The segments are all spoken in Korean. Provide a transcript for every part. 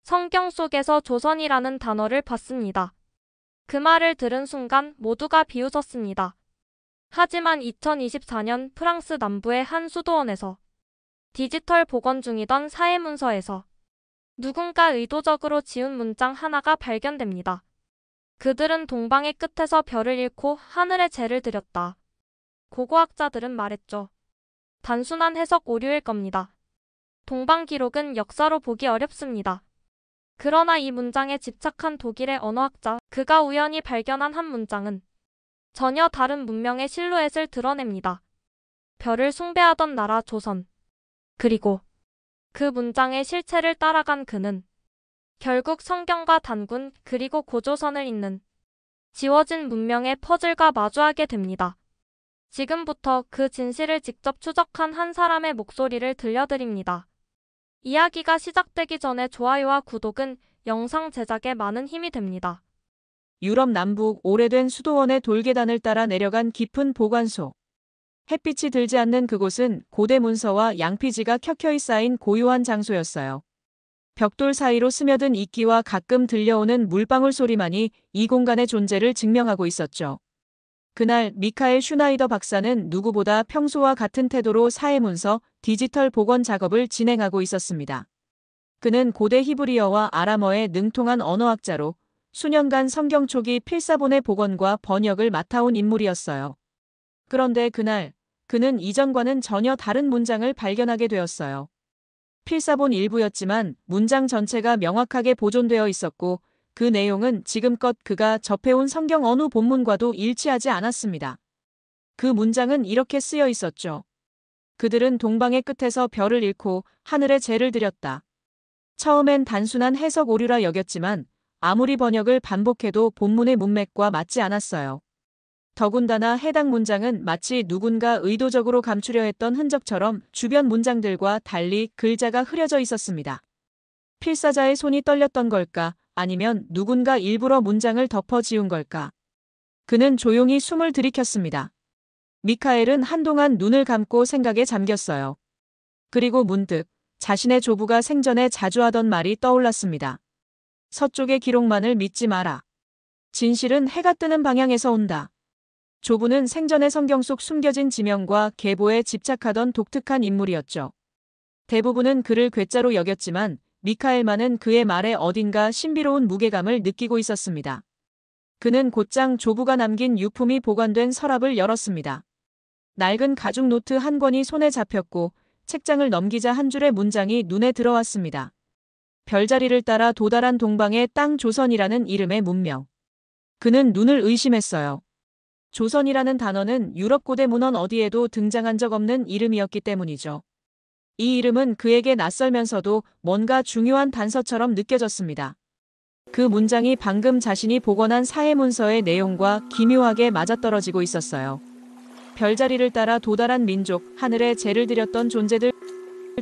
성경 속에서 조선이라는 단어를 봤습니다. 그 말을 들은 순간 모두가 비웃었습니다. 하지만 2024년 프랑스 남부의 한 수도원에서 디지털 복원 중이던 사회문서에서 누군가 의도적으로 지운 문장 하나가 발견됩니다. 그들은 동방의 끝에서 별을 잃고 하늘에 재를 드렸다. 고고학자들은 말했죠. 단순한 해석 오류일 겁니다. 동방 기록은 역사로 보기 어렵습니다. 그러나 이 문장에 집착한 독일의 언어학자, 그가 우연히 발견한 한 문장은 전혀 다른 문명의 실루엣을 드러냅니다. 별을 숭배하던 나라 조선. 그리고 그 문장의 실체를 따라간 그는 결국 성경과 단군 그리고 고조선을 잇는 지워진 문명의 퍼즐과 마주하게 됩니다. 지금부터 그 진실을 직접 추적한 한 사람의 목소리를 들려드립니다. 이야기가 시작되기 전에 좋아요와 구독은 영상 제작에 많은 힘이 됩니다. 유럽 남북 오래된 수도원의 돌계단을 따라 내려간 깊은 보관소. 햇빛이 들지 않는 그곳은 고대 문서와 양피지가 켜켜이 쌓인 고요한 장소였어요. 벽돌 사이로 스며든 이끼와 가끔 들려오는 물방울 소리만이 이 공간의 존재를 증명하고 있었죠. 그날 미카엘 슈나이더 박사는 누구보다 평소와 같은 태도로 사회문서, 디지털 복원 작업을 진행하고 있었습니다. 그는 고대 히브리어와 아람어에 능통한 언어학자로 수년간 성경 초기 필사본의 복원과 번역을 맡아온 인물이었어요. 그런데 그날 그는 이전과는 전혀 다른 문장을 발견하게 되었어요. 필사본 일부였지만 문장 전체가 명확하게 보존되어 있었고 그 내용은 지금껏 그가 접해온 성경 어느 본문과도 일치하지 않았습니다. 그 문장은 이렇게 쓰여 있었죠. 그들은 동방의 끝에서 별을 잃고 하늘에 재를 드렸다. 처음엔 단순한 해석 오류라 여겼지만 아무리 번역을 반복해도 본문의 문맥과 맞지 않았어요. 더군다나 해당 문장은 마치 누군가 의도적으로 감추려 했던 흔적처럼 주변 문장들과 달리 글자가 흐려져 있었습니다. 필사자의 손이 떨렸던 걸까? 아니면 누군가 일부러 문장을 덮어 지운 걸까? 그는 조용히 숨을 들이켰습니다. 미카엘은 한동안 눈을 감고 생각에 잠겼어요. 그리고 문득 자신의 조부가 생전에 자주 하던 말이 떠올랐습니다. 서쪽의 기록만을 믿지 마라. 진실은 해가 뜨는 방향에서 온다. 조부는 생전의 성경 속 숨겨진 지명과 계보에 집착하던 독특한 인물이었죠. 대부분은 그를 괴짜로 여겼지만 미카엘만은 그의 말에 어딘가 신비로운 무게감을 느끼고 있었습니다. 그는 곧장 조부가 남긴 유품이 보관된 서랍을 열었습니다. 낡은 가죽 노트 한 권이 손에 잡혔고 책장을 넘기자 한 줄의 문장이 눈에 들어왔습니다. 별자리를 따라 도달한 동방의 땅 조선이라는 이름의 문명. 그는 눈을 의심했어요. 조선이라는 단어는 유럽 고대 문헌 어디에도 등장한 적 없는 이름이었기 때문이죠. 이 이름은 그에게 낯설면서도 뭔가 중요한 단서처럼 느껴졌습니다. 그 문장이 방금 자신이 복원한 사회문서의 내용과 기묘하게 맞아떨어지고 있었어요. 별자리를 따라 도달한 민족, 하늘에 재를 드렸던 존재들,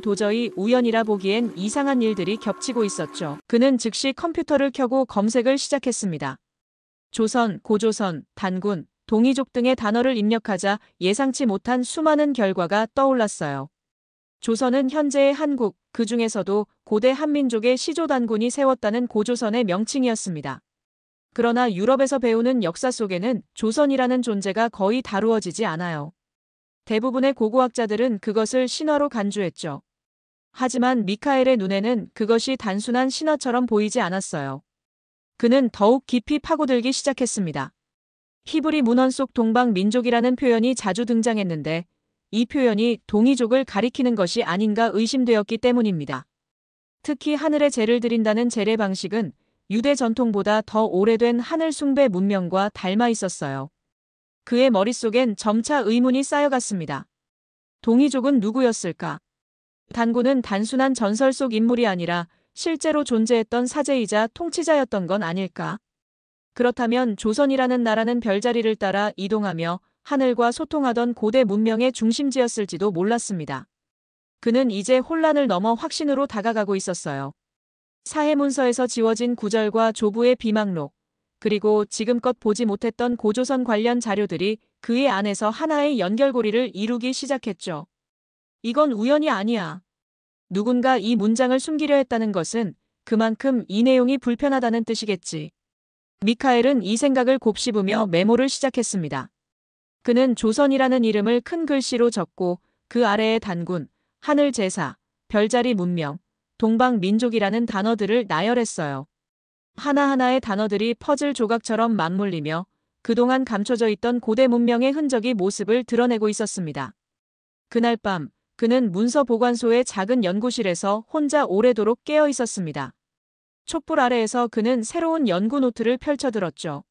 도저히 우연이라 보기엔 이상한 일들이 겹치고 있었죠. 그는 즉시 컴퓨터를 켜고 검색을 시작했습니다. 조선, 고조선, 단군, 동이족 등의 단어를 입력하자 예상치 못한 수많은 결과가 떠올랐어요. 조선은 현재의 한국, 그 중에서도 고대 한민족의 시조단군이 세웠다는 고조선의 명칭이었습니다. 그러나 유럽에서 배우는 역사 속에는 조선이라는 존재가 거의 다루어지지 않아요. 대부분의 고고학자들은 그것을 신화로 간주했죠. 하지만 미카엘의 눈에는 그것이 단순한 신화처럼 보이지 않았어요. 그는 더욱 깊이 파고들기 시작했습니다. 히브리 문헌 속 동방 민족이라는 표현이 자주 등장했는데 이 표현이 동이족을 가리키는 것이 아닌가 의심되었기 때문입니다. 특히 하늘에 재를 드린다는 재래 방식은 유대 전통보다 더 오래된 하늘 숭배 문명과 닮아 있었어요. 그의 머릿속엔 점차 의문이 쌓여갔습니다. 동이족은 누구였을까? 단군은 단순한 전설 속 인물이 아니라 실제로 존재했던 사제이자 통치자였던 건 아닐까? 그렇다면 조선이라는 나라는 별자리를 따라 이동하며 하늘과 소통하던 고대 문명의 중심지였을지도 몰랐습니다. 그는 이제 혼란을 넘어 확신으로 다가가고 있었어요. 사회문서에서 지워진 구절과 조부의 비망록, 그리고 지금껏 보지 못했던 고조선 관련 자료들이 그의 안에서 하나의 연결고리를 이루기 시작했죠. 이건 우연이 아니야. 누군가 이 문장을 숨기려 했다는 것은 그만큼 이 내용이 불편하다는 뜻이겠지. 미카엘은 이 생각을 곱씹으며 메모를 시작했습니다. 그는 조선이라는 이름을 큰 글씨로 적고 그 아래에 단군, 하늘 제사, 별자리 문명, 동방 민족이라는 단어들을 나열했어요. 하나하나의 단어들이 퍼즐 조각처럼 맞물리며 그동안 감춰져 있던 고대 문명의 흔적이 모습을 드러내고 있었습니다. 그날 밤 그는 문서 보관소의 작은 연구실에서 혼자 오래도록 깨어 있었습니다. 촛불 아래에서 그는 새로운 연구 노트를 펼쳐들었죠.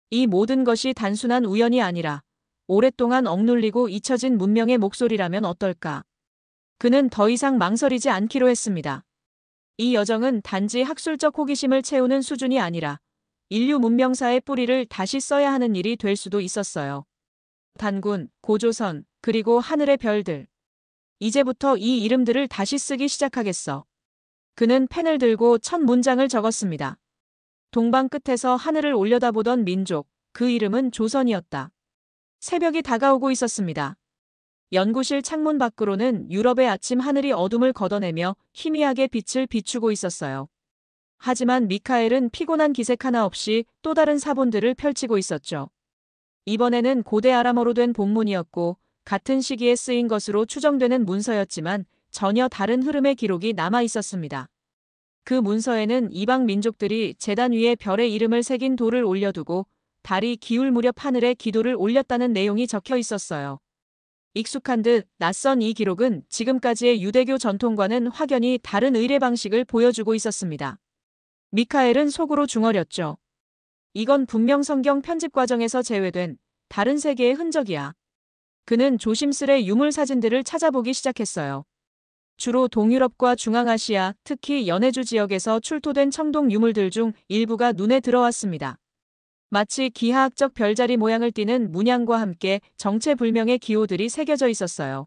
이 모든 것이 단순한 우연이 아니라 오랫동안 억눌리고 잊혀진 문명의 목소리라면 어떨까? 그는 더 이상 망설이지 않기로 했습니다. 이 여정은 단지 학술적 호기심을 채우는 수준이 아니라 인류 문명사의 뿌리를 다시 써야 하는 일이 될 수도 있었어요. 단군, 고조선, 그리고 하늘의 별들. 이제부터 이 이름들을 다시 쓰기 시작하겠어. 그는 펜을 들고 첫 문장을 적었습니다. 동방 끝에서 하늘을 올려다보던 민족, 그 이름은 조선이었다. 새벽이 다가오고 있었습니다. 연구실 창문 밖으로는 유럽의 아침 하늘이 어둠을 걷어내며 희미하게 빛을 비추고 있었어요. 하지만 미카엘은 피곤한 기색 하나 없이 또 다른 사본들을 펼치고 있었죠. 이번에는 고대 아람어로 된 본문이었고 같은 시기에 쓰인 것으로 추정되는 문서였지만 전혀 다른 흐름의 기록이 남아 있었습니다. 그 문서에는 이방 민족들이 제단 위에 별의 이름을 새긴 돌을 올려두고 달이 기울 무렵 하늘에 기도를 올렸다는 내용이 적혀 있었어요. 익숙한 듯 낯선 이 기록은 지금까지의 유대교 전통과는 확연히 다른 의례 방식을 보여주고 있었습니다. 미카엘은 속으로 중얼였죠. 이건 분명 성경 편집 과정에서 제외된 다른 세계의 흔적이야. 그는 조심스레 유물 사진들을 찾아보기 시작했어요. 주로 동유럽과 중앙아시아, 특히 연해주 지역에서 출토된 청동 유물들 중 일부가 눈에 들어왔습니다. 마치 기하학적 별자리 모양을 띠는 문양과 함께 정체불명의 기호들이 새겨져 있었어요.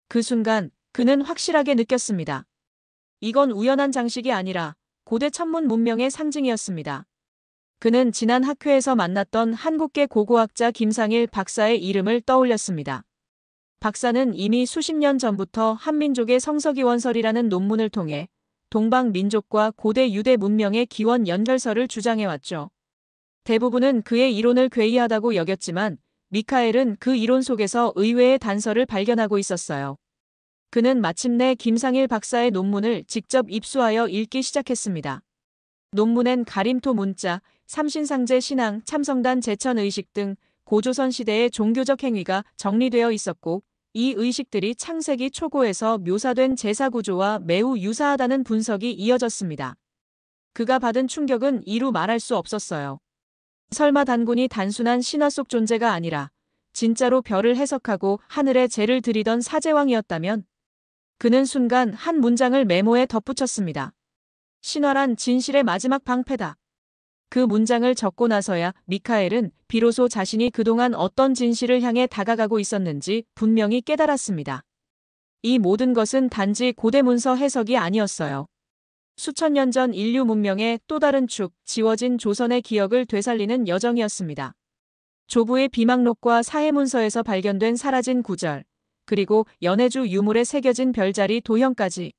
그 순간 그는 확실하게 느꼈습니다. 이건 우연한 장식이 아니라 고대 천문 문명의 상징이었습니다. 그는 지난 학회에서 만났던 한국계 고고학자 김상일 박사의 이름을 떠올렸습니다. 박사는 이미 수십 년 전부터 한민족의 성서기원설이라는 논문을 통해 동방 민족과 고대 유대 문명의 기원 연결설을 주장해왔죠. 대부분은 그의 이론을 괴이하다고 여겼지만 미카엘은 그 이론 속에서 의외의 단서를 발견하고 있었어요. 그는 마침내 김상일 박사의 논문을 직접 입수하여 읽기 시작했습니다. 논문엔 가림토 문자, 삼신상제 신앙, 참성단 제천 의식 등 고조선 시대의 종교적 행위가 정리되어 있었고 이 의식들이 창세기 초고에서 묘사된 제사 구조와 매우 유사하다는 분석이 이어졌습니다. 그가 받은 충격은 이루 말할 수 없었어요. 설마 단군이 단순한 신화 속 존재가 아니라 진짜로 별을 해석하고 하늘에 제를 드리던 사제왕이었다면? 그는 순간 한 문장을 메모에 덧붙였습니다. 신화란 진실의 마지막 방패다. 그 문장을 적고 나서야 미카엘은 비로소 자신이 그동안 어떤 진실을 향해 다가가고 있었는지 분명히 깨달았습니다. 이 모든 것은 단지 고대 문서 해석이 아니었어요. 수천 년 전 인류 문명의 또 다른 축, 지워진 조선의 기억을 되살리는 여정이었습니다. 조부의 비망록과 사해문서에서 발견된 사라진 구절, 그리고 연해주 유물에 새겨진 별자리 도형까지.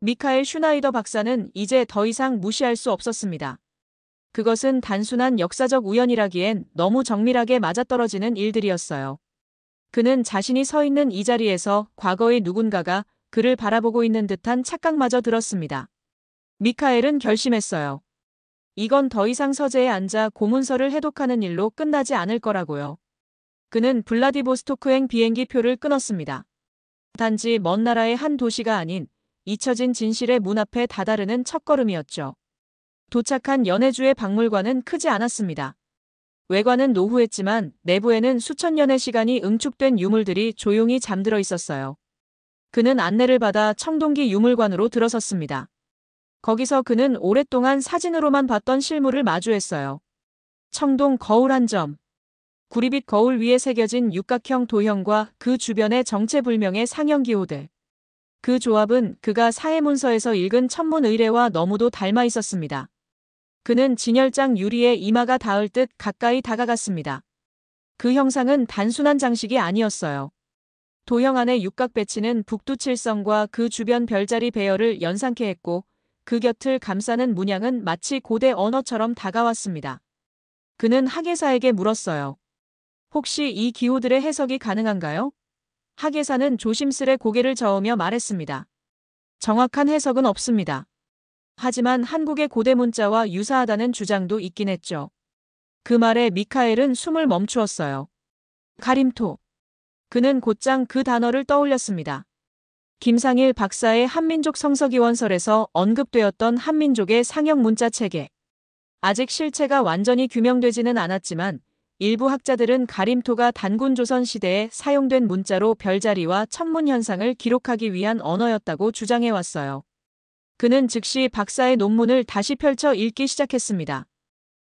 미카엘 슈나이더 박사는 이제 더 이상 무시할 수 없었습니다. 그것은 단순한 역사적 우연이라기엔 너무 정밀하게 맞아떨어지는 일들이었어요. 그는 자신이 서 있는 이 자리에서 과거의 누군가가 그를 바라보고 있는 듯한 착각마저 들었습니다. 미카엘은 결심했어요. 이건 더 이상 서재에 앉아 고문서를 해독하는 일로 끝나지 않을 거라고요. 그는 블라디보스토크행 비행기 표를 끊었습니다. 단지 먼 나라의 한 도시가 아닌 잊혀진 진실의 문 앞에 다다르는 첫걸음이었죠. 도착한 연해주의 박물관은 크지 않았습니다. 외관은 노후했지만 내부에는 수천 년의 시간이 응축된 유물들이 조용히 잠들어 있었어요. 그는 안내를 받아 청동기 유물관으로 들어섰습니다. 거기서 그는 오랫동안 사진으로만 봤던 실물을 마주했어요. 청동 거울 한 점. 구리빛 거울 위에 새겨진 육각형 도형과 그 주변의 정체불명의 상형기호들. 그 조합은 그가 사해문서에서 읽은 천문 의례와 너무도 닮아 있었습니다. 그는 진열장 유리에 이마가 닿을 듯 가까이 다가갔습니다. 그 형상은 단순한 장식이 아니었어요. 도형 안의 육각 배치는 북두칠성과 그 주변 별자리 배열을 연상케 했고 그 곁을 감싸는 문양은 마치 고대 언어처럼 다가왔습니다. 그는 학예사에게 물었어요. 혹시 이 기호들의 해석이 가능한가요? 학예사는 조심스레 고개를 저으며 말했습니다. 정확한 해석은 없습니다. 하지만 한국의 고대 문자와 유사하다는 주장도 있긴 했죠. 그 말에 미카엘은 숨을 멈추었어요. 가림토. 그는 곧장 그 단어를 떠올렸습니다. 김상일 박사의 한민족 성서기원설에서 언급되었던 한민족의 상형 문자 체계. 아직 실체가 완전히 규명되지는 않았지만 일부 학자들은 가림토가 단군 조선 시대에 사용된 문자로 별자리와 천문 현상을 기록하기 위한 언어였다고 주장해왔어요. 그는 즉시 박사의 논문을 다시 펼쳐 읽기 시작했습니다.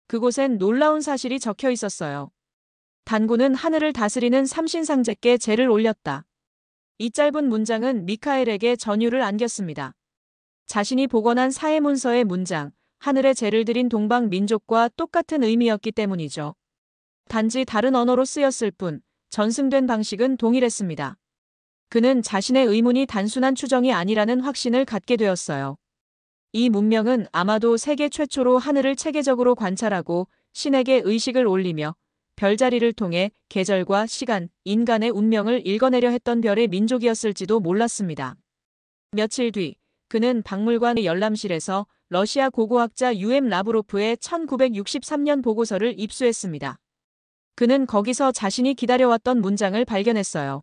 그곳엔 놀라운 사실이 적혀 있었어요. 단군은 하늘을 다스리는 삼신상제께 제를 올렸다. 이 짧은 문장은 미카엘에게 전율을 안겼습니다. 자신이 복원한 사해문서의 문장, 하늘의 제를 드린 동방 민족과 똑같은 의미였기 때문이죠. 단지 다른 언어로 쓰였을 뿐 전승된 방식은 동일했습니다. 그는 자신의 의문이 단순한 추정이 아니라는 확신을 갖게 되었어요. 이 문명은 아마도 세계 최초로 하늘을 체계적으로 관찰하고 신에게 의식을 올리며 별자리를 통해 계절과 시간, 인간의 운명을 읽어내려 했던 별의 민족이었을지도 몰랐습니다. 며칠 뒤 그는 박물관 열람실에서 러시아 고고학자 유엠 라브로프의 1963년 보고서를 입수했습니다. 그는 거기서 자신이 기다려왔던 문장을 발견했어요.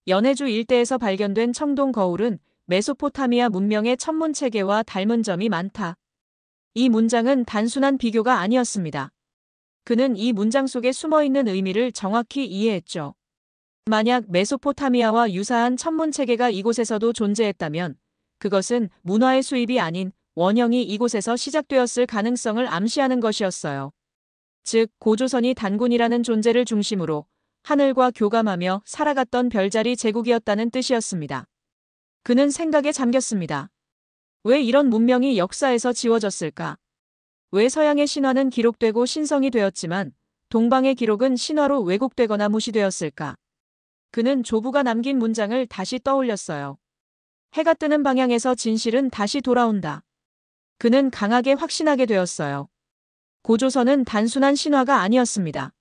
연해주 일대에서 발견된 청동 거울은 메소포타미아 문명의 천문 체계와 닮은 점이 많다. 이 문장은 단순한 비교가 아니었습니다. 그는 이 문장 속에 숨어있는 의미를 정확히 이해했죠. 만약 메소포타미아와 유사한 천문 체계가 이곳에서도 존재했다면 그것은 문화의 수입이 아닌 원형이 이곳에서 시작되었을 가능성을 암시하는 것이었어요. 즉 고조선이 단군이라는 존재를 중심으로 하늘과 교감하며 살아갔던 별자리 제국이었다는 뜻이었습니다. 그는 생각에 잠겼습니다. 왜 이런 문명이 역사에서 지워졌을까? 왜 서양의 신화는 기록되고 신성이 되었지만 동방의 기록은 신화로 왜곡되거나 무시되었을까? 그는 조부가 남긴 문장을 다시 떠올렸어요. 해가 뜨는 방향에서 진실은 다시 돌아온다. 그는 강하게 확신하게 되었어요. 고조선은 단순한 신화가 아니었습니다.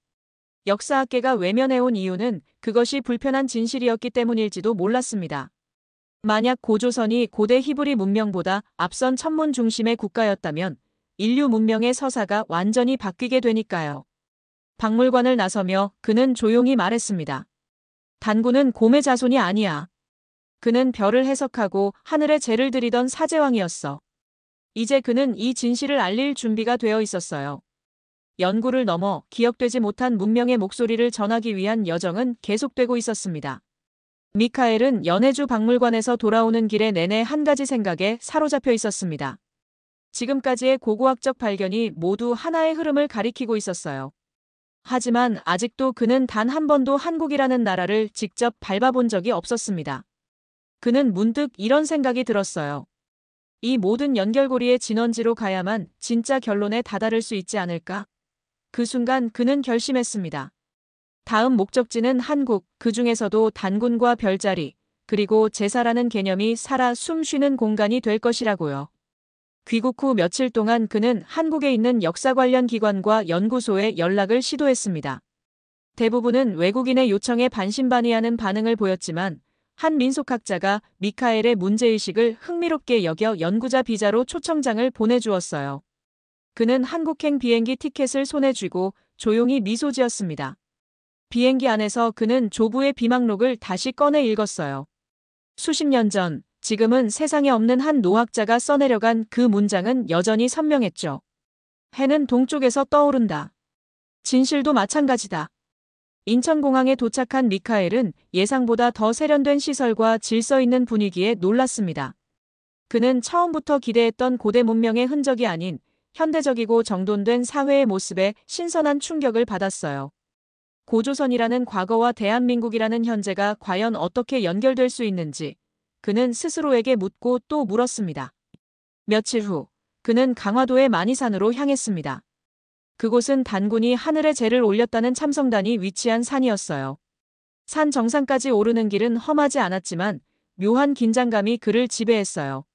역사학계가 외면해온 이유는 그것이 불편한 진실이었기 때문일지도 몰랐습니다. 만약 고조선이 고대 히브리 문명보다 앞선 천문 중심의 국가였다면 인류 문명의 서사가 완전히 바뀌게 되니까요. 박물관을 나서며 그는 조용히 말했습니다. 단군은 곰의 자손이 아니야. 그는 별을 해석하고 하늘에 제를 드리던 사제왕이었어. 이제 그는 이 진실을 알릴 준비가 되어 있었어요. 연구를 넘어 기억되지 못한 문명의 목소리를 전하기 위한 여정은 계속되고 있었습니다. 미카엘은 연해주 박물관에서 돌아오는 길에 내내 한 가지 생각에 사로잡혀 있었습니다. 지금까지의 고고학적 발견이 모두 하나의 흐름을 가리키고 있었어요. 하지만 아직도 그는 단 한 번도 한국이라는 나라를 직접 밟아본 적이 없었습니다. 그는 문득 이런 생각이 들었어요. 이 모든 연결고리의 진원지로 가야만 진짜 결론에 다다를 수 있지 않을까? 그 순간 그는 결심했습니다. 다음 목적지는 한국, 그 중에서도 단군과 별자리, 그리고 제사라는 개념이 살아 숨 쉬는 공간이 될 것이라고요. 귀국 후 며칠 동안 그는 한국에 있는 역사 관련 기관과 연구소에 연락을 시도했습니다. 대부분은 외국인의 요청에 반신반의하는 반응을 보였지만 한 민속학자가 미카엘의 문제의식을 흥미롭게 여겨 연구자 비자로 초청장을 보내주었어요. 그는 한국행 비행기 티켓을 손에 쥐고 조용히 미소 지었습니다. 비행기 안에서 그는 조부의 비망록을 다시 꺼내 읽었어요. 수십 년 전, 지금은 세상에 없는 한 노학자가 써내려간 그 문장은 여전히 선명했죠. 해는 동쪽에서 떠오른다. 진실도 마찬가지다. 인천공항에 도착한 미카엘은 예상보다 더 세련된 시설과 질서 있는 분위기에 놀랐습니다. 그는 처음부터 기대했던 고대 문명의 흔적이 아닌 현대적이고 정돈된 사회의 모습에 신선한 충격을 받았어요. 고조선이라는 과거와 대한민국이라는 현재가 과연 어떻게 연결될 수 있는지 그는 스스로에게 묻고 또 물었습니다. 며칠 후 그는 강화도의 만이산으로 향했습니다. 그곳은 단군이 하늘에 제를 올렸다는 참성단이 위치한 산이었어요. 산 정상까지 오르는 길은 험하지 않았지만 묘한 긴장감이 그를 지배했어요.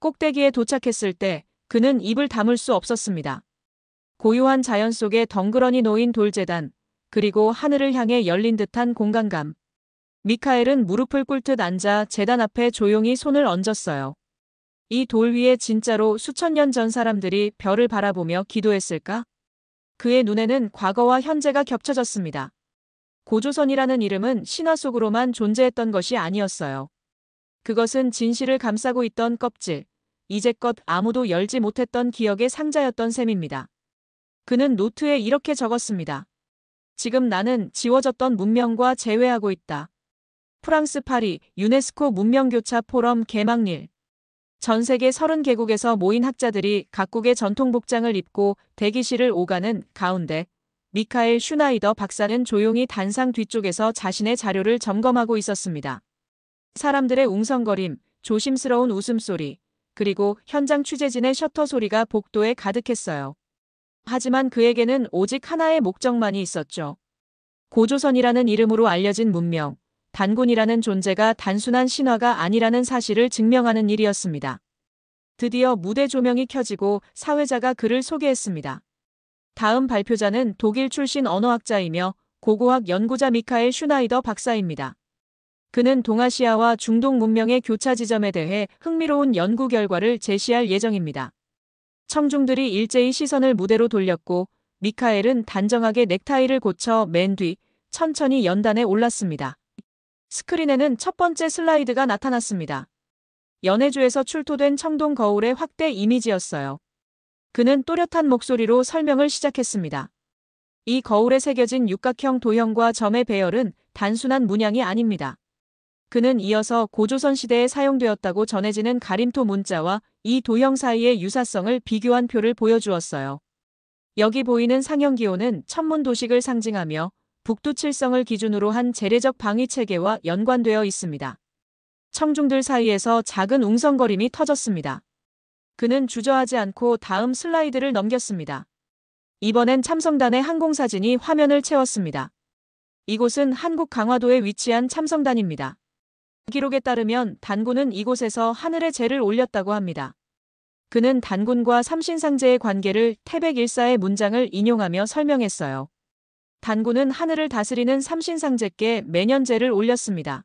꼭대기에 도착했을 때 그는 입을 다물 수 없었습니다. 고요한 자연 속에 덩그러니 놓인 돌재단, 그리고 하늘을 향해 열린 듯한 공간감. 미카엘은 무릎을 꿇듯 앉아 재단 앞에 조용히 손을 얹었어요. 이 돌 위에 진짜로 수천 년 전 사람들이 별을 바라보며 기도했을까? 그의 눈에는 과거와 현재가 겹쳐졌습니다. 고조선이라는 이름은 신화 속으로만 존재했던 것이 아니었어요. 그것은 진실을 감싸고 있던 껍질, 이제껏 아무도 열지 못했던 기억의 상자였던 셈입니다. 그는 노트에 이렇게 적었습니다. 지금 나는 지워졌던 문명과 재회하고 있다. 프랑스 파리 유네스코 문명교차 포럼 개막일. 전 세계 30개국에서 모인 학자들이 각국의 전통 복장을 입고 대기실을 오가는 가운데 미카엘 슈나이더 박사는 조용히 단상 뒤쪽에서 자신의 자료를 점검하고 있었습니다. 사람들의 웅성거림, 조심스러운 웃음소리, 그리고 현장 취재진의 셔터 소리가 복도에 가득했어요. 하지만 그에게는 오직 하나의 목적만이 있었죠. 고조선이라는 이름으로 알려진 문명, 단군이라는 존재가 단순한 신화가 아니라는 사실을 증명하는 일이었습니다. 드디어 무대 조명이 켜지고 사회자가 그를 소개했습니다. 다음 발표자는 독일 출신 언어학자이며 고고학 연구자 미카엘 슈나이더 박사입니다. 그는 동아시아와 중동 문명의 교차 지점에 대해 흥미로운 연구 결과를 제시할 예정입니다. 청중들이 일제히 시선을 무대로 돌렸고 미카엘은 단정하게 넥타이를 고쳐 맨 뒤 천천히 연단에 올랐습니다. 스크린에는 첫 번째 슬라이드가 나타났습니다. 연해주에서 출토된 청동 거울의 확대 이미지였어요. 그는 또렷한 목소리로 설명을 시작했습니다. 이 거울에 새겨진 육각형 도형과 점의 배열은 단순한 문양이 아닙니다. 그는 이어서 고조선 시대에 사용되었다고 전해지는 가림토 문자와 이 도형 사이의 유사성을 비교한 표를 보여주었어요. 여기 보이는 상형기호는 천문 도식을 상징하며 북두 칠성을 기준으로 한 재래적 방위 체계와 연관되어 있습니다. 청중들 사이에서 작은 웅성거림이 터졌습니다. 그는 주저하지 않고 다음 슬라이드를 넘겼습니다. 이번엔 참성단의 항공사진이 화면을 채웠습니다. 이곳은 한국 강화도에 위치한 참성단입니다. 기록에 따르면 단군은 이곳에서 하늘의 제를 올렸다고 합니다. 그는 단군과 삼신상제의 관계를 태백일사의 문장을 인용하며 설명했어요. 단군은 하늘을 다스리는 삼신상제께 매년 제를 올렸습니다.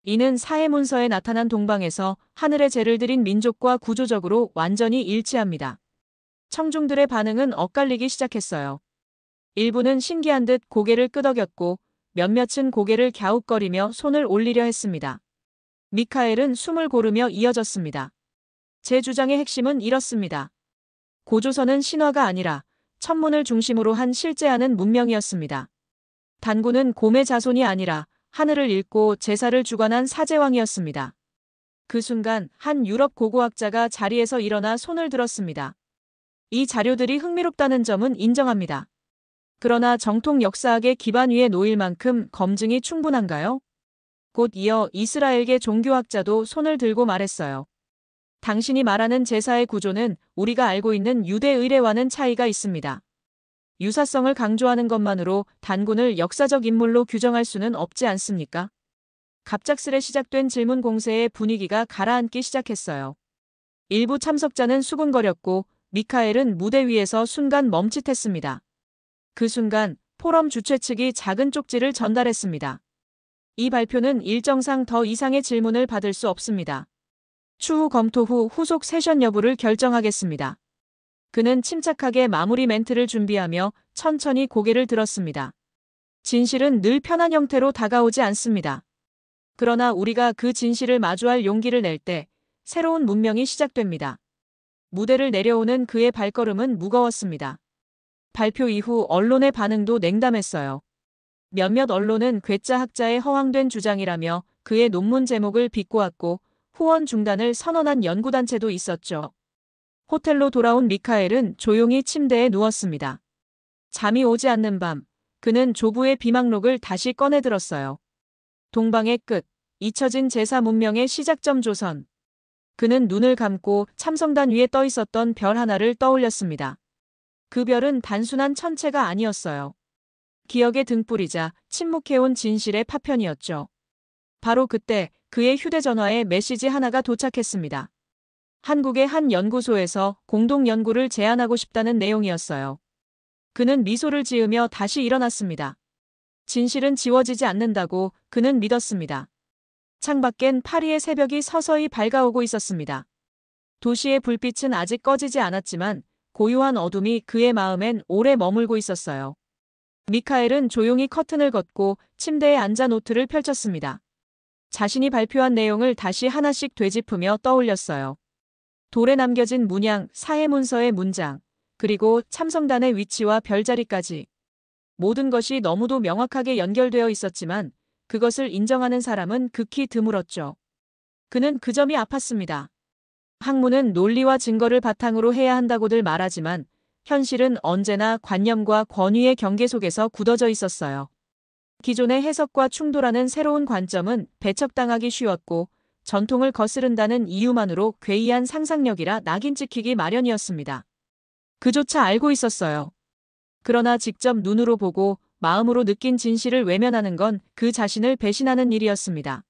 이는 사해문서에 나타난 동방에서 하늘의 제를 드린 민족과 구조적으로 완전히 일치합니다. 청중들의 반응은 엇갈리기 시작했어요. 일부는 신기한 듯 고개를 끄덕였고 몇몇은 고개를 갸웃거리며 손을 올리려 했습니다. 미카엘은 숨을 고르며 이어졌습니다. 제 주장의 핵심은 이렇습니다. 고조선은 신화가 아니라 천문을 중심으로 한 실제하는 문명이었습니다. 단군은 곰의 자손이 아니라 하늘을 읽고 제사를 주관한 사제왕이었습니다. 그 순간 한 유럽 고고학자가 자리에서 일어나 손을 들었습니다. 이 자료들이 흥미롭다는 점은 인정합니다. 그러나 정통 역사학의 기반 위에 놓일 만큼 검증이 충분한가요? 곧 이어 이스라엘계 종교학자도 손을 들고 말했어요. 당신이 말하는 제사의 구조는 우리가 알고 있는 유대 의례와는 차이가 있습니다. 유사성을 강조하는 것만으로 단군을 역사적 인물로 규정할 수는 없지 않습니까? 갑작스레 시작된 질문 공세의 분위기가 가라앉기 시작했어요. 일부 참석자는 수군거렸고 미카엘은 무대 위에서 순간 멈칫했습니다. 그 순간 포럼 주최 측이 작은 쪽지를 전달했습니다. 이 발표는 일정상 더 이상의 질문을 받을 수 없습니다. 추후 검토 후 후속 세션 여부를 결정하겠습니다. 그는 침착하게 마무리 멘트를 준비하며 천천히 고개를 들었습니다. 진실은 늘 편한 형태로 다가오지 않습니다. 그러나 우리가 그 진실을 마주할 용기를 낼 때 새로운 문명이 시작됩니다. 무대를 내려오는 그의 발걸음은 무거웠습니다. 발표 이후 언론의 반응도 냉담했어요. 몇몇 언론은 괴짜 학자의 허황된 주장이라며 그의 논문 제목을 비꼬았고 후원 중단을 선언한 연구단체도 있었죠. 호텔로 돌아온 미카엘은 조용히 침대에 누웠습니다. 잠이 오지 않는 밤, 그는 조부의 비망록을 다시 꺼내들었어요. 동방의 끝, 잊혀진 제사 문명의 시작점 조선. 그는 눈을 감고 참성단 위에 떠 있었던 별 하나를 떠올렸습니다. 그 별은 단순한 천체가 아니었어요. 기억의 등불이자 침묵해온 진실의 파편이었죠. 바로 그때 그의 휴대전화에 메시지 하나가 도착했습니다. 한국의 한 연구소에서 공동 연구를 제안하고 싶다는 내용이었어요. 그는 미소를 지으며 다시 일어났습니다. 진실은 지워지지 않는다고 그는 믿었습니다. 창밖엔 파리의 새벽이 서서히 밝아오고 있었습니다. 도시의 불빛은 아직 꺼지지 않았지만 고요한 어둠이 그의 마음엔 오래 머물고 있었어요. 미카엘은 조용히 커튼을 걷고 침대에 앉아 노트를 펼쳤습니다. 자신이 발표한 내용을 다시 하나씩 되짚으며 떠올렸어요. 돌에 남겨진 문양, 사회문서의 문장, 그리고 참성단의 위치와 별자리까지. 모든 것이 너무도 명확하게 연결되어 있었지만 그것을 인정하는 사람은 극히 드물었죠. 그는 그 점이 아팠습니다. 학문은 논리와 증거를 바탕으로 해야 한다고들 말하지만 현실은 언제나 관념과 권위의 경계 속에서 굳어져 있었어요. 기존의 해석과 충돌하는 새로운 관점은 배척당하기 쉬웠고 전통을 거스른다는 이유만으로 괴이한 상상력이라 낙인 찍히기 마련이었습니다. 그조차 알고 있었어요. 그러나 직접 눈으로 보고 마음으로 느낀 진실을 외면하는 건 그 자신을 배신하는 일이었습니다.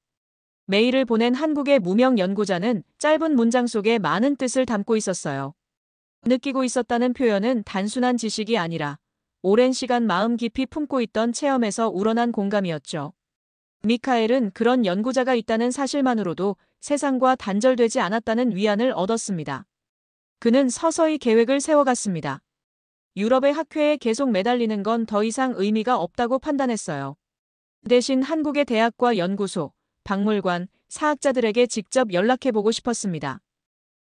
메일을 보낸 한국의 무명 연구자는 짧은 문장 속에 많은 뜻을 담고 있었어요. 느끼고 있었다는 표현은 단순한 지식이 아니라 오랜 시간 마음 깊이 품고 있던 체험에서 우러난 공감이었죠. 미카엘은 그런 연구자가 있다는 사실만으로도 세상과 단절되지 않았다는 위안을 얻었습니다. 그는 서서히 계획을 세워갔습니다. 유럽의 학회에 계속 매달리는 건 더 이상 의미가 없다고 판단했어요. 대신 한국의 대학과 연구소, 박물관, 사학자들에게 직접 연락해보고 싶었습니다.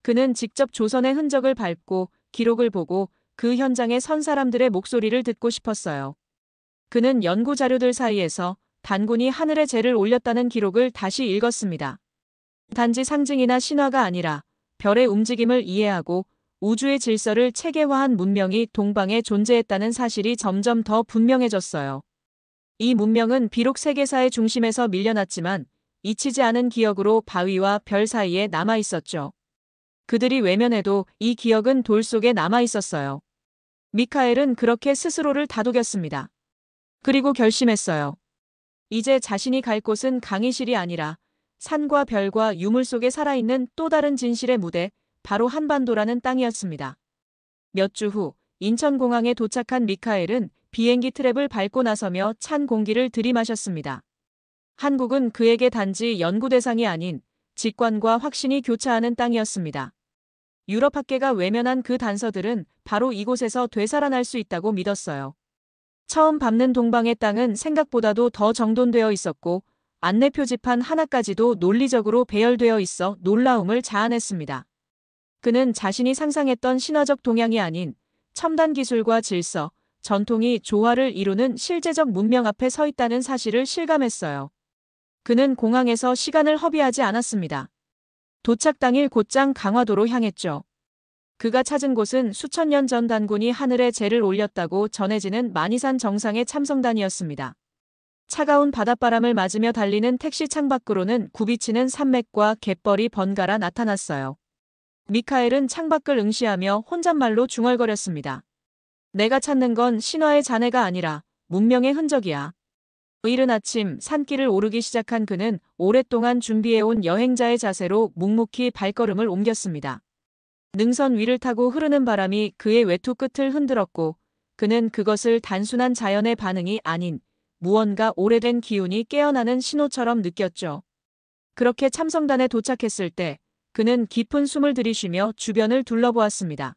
그는 직접 조선의 흔적을 밟고 기록을 보고 그 현장에 선 사람들의 목소리를 듣고 싶었어요. 그는 연구 자료들 사이에서 단군이 하늘에 재를 올렸다는 기록을 다시 읽었습니다. 단지 상징이나 신화가 아니라 별의 움직임을 이해하고 우주의 질서를 체계화한 문명이 동방에 존재했다는 사실이 점점 더 분명해졌어요. 이 문명은 비록 세계사의 중심에서 밀려났지만 잊히지 않은 기억으로 바위와 별 사이에 남아있었죠. 그들이 외면해도 이 기억은 돌 속에 남아있었어요. 미카엘은 그렇게 스스로를 다독였습니다. 그리고 결심했어요. 이제 자신이 갈 곳은 강의실이 아니라 산과 별과 유물 속에 살아있는 또 다른 진실의 무대, 바로 한반도라는 땅이었습니다. 몇 주 후 인천공항에 도착한 미카엘은 비행기 트랩을 밟고 나서며 찬 공기를 들이마셨습니다. 한국은 그에게 단지 연구 대상이 아닌 직관과 확신이 교차하는 땅이었습니다. 유럽 학계가 외면한 그 단서들은 바로 이곳에서 되살아날 수 있다고 믿었어요. 처음 밟는 동방의 땅은 생각보다도 더 정돈되어 있었고 안내 표지판 하나까지도 논리적으로 배열되어 있어 놀라움을 자아냈습니다. 그는 자신이 상상했던 신화적 동양이 아닌 첨단 기술과 질서, 전통이 조화를 이루는 실제적 문명 앞에 서 있다는 사실을 실감했어요. 그는 공항에서 시간을 허비하지 않았습니다. 도착 당일 곧장 강화도로 향했죠. 그가 찾은 곳은 수천 년 전 단군이 하늘에 재를 올렸다고 전해지는 만이산 정상의 참성단이었습니다. 차가운 바닷바람을 맞으며 달리는 택시 창밖으로는 굽이치는 산맥과 갯벌이 번갈아 나타났어요. 미카엘은 창밖을 응시하며 혼잣말로 중얼거렸습니다. 내가 찾는 건 신화의 잔해가 아니라 문명의 흔적이야. 이른 아침 산길을 오르기 시작한 그는 오랫동안 준비해온 여행자의 자세로 묵묵히 발걸음을 옮겼습니다. 능선 위를 타고 흐르는 바람이 그의 외투 끝을 흔들었고 그는 그것을 단순한 자연의 반응이 아닌 무언가 오래된 기운이 깨어나는 신호처럼 느꼈죠. 그렇게 참성단에 도착했을 때 그는 깊은 숨을 들이쉬며 주변을 둘러보았습니다.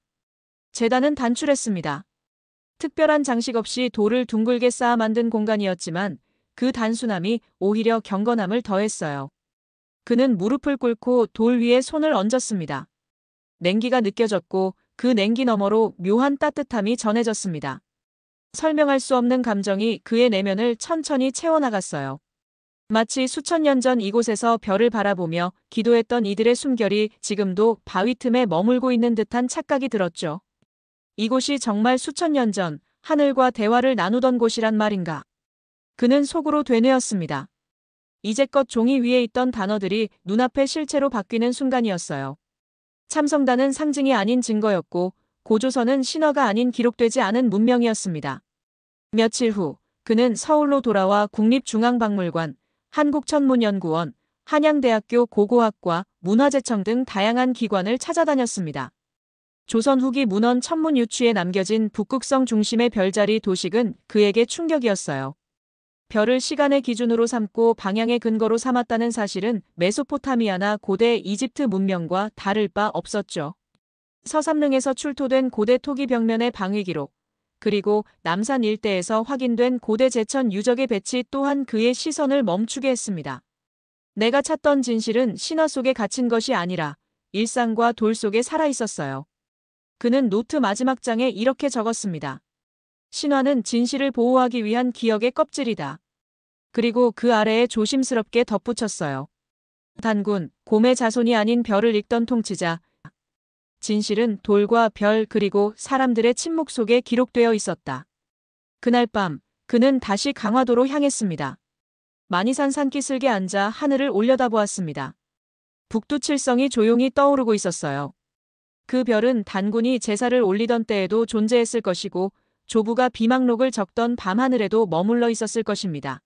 제단은 단출했습니다. 특별한 장식 없이 돌을 둥글게 쌓아 만든 공간이었지만 그 단순함이 오히려 경건함을 더했어요. 그는 무릎을 꿇고 돌 위에 손을 얹었습니다. 냉기가 느껴졌고 그 냉기 너머로 묘한 따뜻함이 전해졌습니다. 설명할 수 없는 감정이 그의 내면을 천천히 채워나갔어요. 마치 수천 년 전 이곳에서 별을 바라보며 기도했던 이들의 숨결이 지금도 바위 틈에 머물고 있는 듯한 착각이 들었죠. 이곳이 정말 수천 년 전 하늘과 대화를 나누던 곳이란 말인가. 그는 속으로 되뇌었습니다. 이제껏 종이 위에 있던 단어들이 눈앞에 실체로 바뀌는 순간이었어요. 참성단은 상징이 아닌 증거였고 고조선은 신화가 아닌 기록되지 않은 문명이었습니다. 며칠 후 그는 서울로 돌아와 국립중앙박물관, 한국천문연구원, 한양대학교 고고학과, 문화재청 등 다양한 기관을 찾아다녔습니다. 조선 후기 문헌 천문 유취에 남겨진 북극성 중심의 별자리 도식은 그에게 충격이었어요. 별을 시간의 기준으로 삼고 방향의 근거로 삼았다는 사실은 메소포타미아나 고대 이집트 문명과 다를 바 없었죠. 서삼릉에서 출토된 고대 토기 벽면의 방위 기록, 그리고 남산 일대에서 확인된 고대 제천 유적의 배치 또한 그의 시선을 멈추게 했습니다. 내가 찾던 진실은 신화 속에 갇힌 것이 아니라 일상과 돌 속에 살아있었어요. 그는 노트 마지막 장에 이렇게 적었습니다. 신화는 진실을 보호하기 위한 기억의 껍질이다. 그리고 그 아래에 조심스럽게 덧붙였어요. 단군, 곰의 자손이 아닌 별을 읽던 통치자. 진실은 돌과 별 그리고 사람들의 침묵 속에 기록되어 있었다. 그날 밤, 그는 다시 강화도로 향했습니다. 만이산 산기슭에 앉아 하늘을 올려다보았습니다. 북두칠성이 조용히 떠오르고 있었어요. 그 별은 단군이 제사를 올리던 때에도 존재했을 것이고 조부가 비망록을 적던 밤하늘에도 머물러 있었을 것입니다.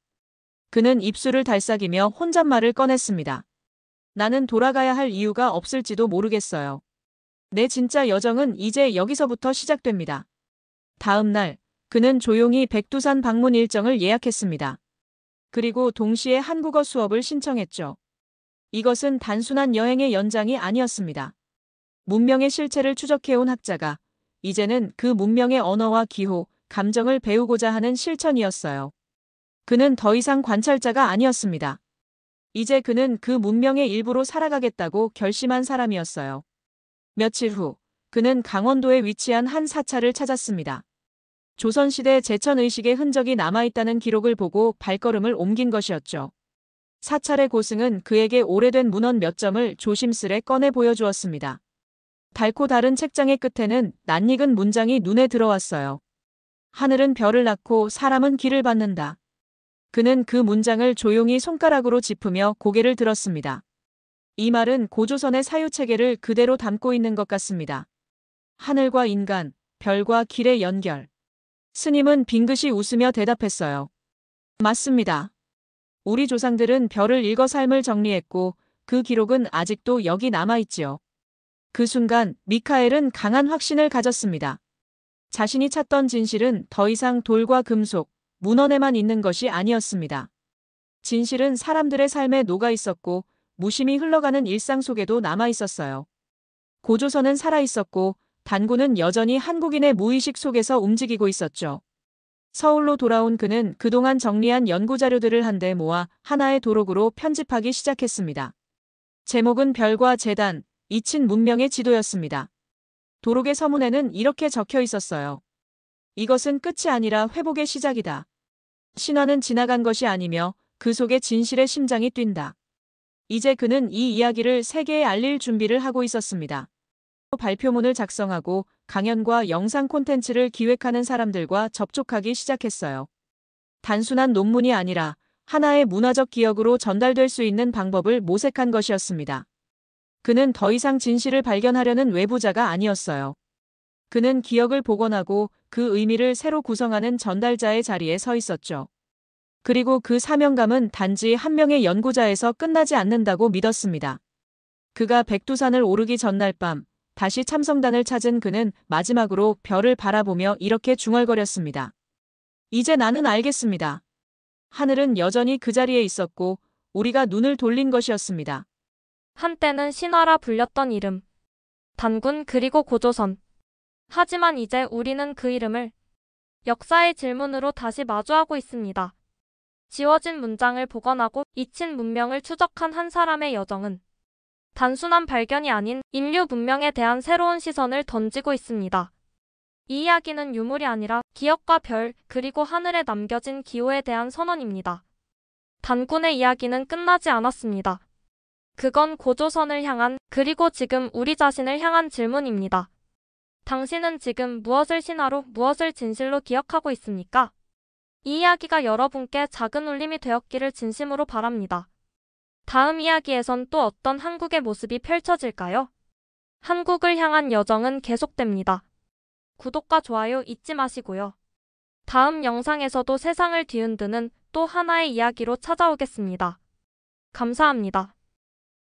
그는 입술을 달싹이며 혼잣말을 꺼냈습니다. 나는 돌아가야 할 이유가 없을지도 모르겠어요. 내 진짜 여정은 이제 여기서부터 시작됩니다. 다음 날, 그는 조용히 백두산 방문 일정을 예약했습니다. 그리고 동시에 한국어 수업을 신청했죠. 이것은 단순한 여행의 연장이 아니었습니다. 문명의 실체를 추적해온 학자가 이제는 그 문명의 언어와 기호, 감정을 배우고자 하는 실천이었어요. 그는 더 이상 관찰자가 아니었습니다. 이제 그는 그 문명의 일부로 살아가겠다고 결심한 사람이었어요. 며칠 후, 그는 강원도에 위치한 한 사찰을 찾았습니다. 조선시대 제천의식의 흔적이 남아있다는 기록을 보고 발걸음을 옮긴 것이었죠. 사찰의 고승은 그에게 오래된 문헌 몇 점을 조심스레 꺼내 보여주었습니다. 달고 다른 책장의 끝에는 낯익은 문장이 눈에 들어왔어요. 하늘은 별을 낳고 사람은 길을 받는다. 그는 그 문장을 조용히 손가락으로 짚으며 고개를 들었습니다. 이 말은 고조선의 사유체계를 그대로 담고 있는 것 같습니다. 하늘과 인간, 별과 길의 연결. 스님은 빙긋이 웃으며 대답했어요. 맞습니다. 우리 조상들은 별을 읽어 삶을 정리했고 그 기록은 아직도 여기 남아있지요. 그 순간 미카엘은 강한 확신을 가졌습니다. 자신이 찾던 진실은 더 이상 돌과 금속, 문헌에만 있는 것이 아니었습니다. 진실은 사람들의 삶에 녹아 있었고 무심히 흘러가는 일상 속에도 남아 있었어요. 고조선은 살아 있었고 단군은 여전히 한국인의 무의식 속에서 움직이고 있었죠. 서울로 돌아온 그는 그동안 정리한 연구자료들을 한데 모아 하나의 도록으로 편집하기 시작했습니다. 제목은 별과 재단, 잊힌 문명의 지도였습니다. 도록의 서문에는 이렇게 적혀 있었어요. 이것은 끝이 아니라 회복의 시작이다. 신화는 지나간 것이 아니며 그 속에 진실의 심장이 뛴다. 이제 그는 이 이야기를 세계에 알릴 준비를 하고 있었습니다. 발표문을 작성하고 강연과 영상 콘텐츠를 기획하는 사람들과 접촉하기 시작했어요. 단순한 논문이 아니라 하나의 문화적 기억으로 전달될 수 있는 방법을 모색한 것이었습니다. 그는 더 이상 진실을 발견하려는 외부자가 아니었어요. 그는 기억을 복원하고 그 의미를 새로 구성하는 전달자의 자리에 서 있었죠. 그리고 그 사명감은 단지 한 명의 연구자에서 끝나지 않는다고 믿었습니다. 그가 백두산을 오르기 전날 밤, 다시 참성단을 찾은 그는 마지막으로 별을 바라보며 이렇게 중얼거렸습니다. 이제 나는 알겠습니다. 하늘은 여전히 그 자리에 있었고 우리가 눈을 돌린 것이었습니다. 한때는 신화라 불렸던 이름. 단군 그리고 고조선. 하지만 이제 우리는 그 이름을 역사의 질문으로 다시 마주하고 있습니다. 지워진 문장을 복원하고 잊힌 문명을 추적한 한 사람의 여정은 단순한 발견이 아닌 인류 문명에 대한 새로운 시선을 던지고 있습니다. 이 이야기는 유물이 아니라 기억과 별 그리고 하늘에 남겨진 기호에 대한 선언입니다. 단군의 이야기는 끝나지 않았습니다. 그건 고조선을 향한 그리고 지금 우리 자신을 향한 질문입니다. 당신은 지금 무엇을 신화로 무엇을 진실로 기억하고 있습니까? 이 이야기가 여러분께 작은 울림이 되었기를 진심으로 바랍니다. 다음 이야기에선 또 어떤 한국의 모습이 펼쳐질까요? 한국을 향한 여정은 계속됩니다. 구독과 좋아요 잊지 마시고요. 다음 영상에서도 세상을 뒤흔드는 또 하나의 이야기로 찾아오겠습니다. 감사합니다.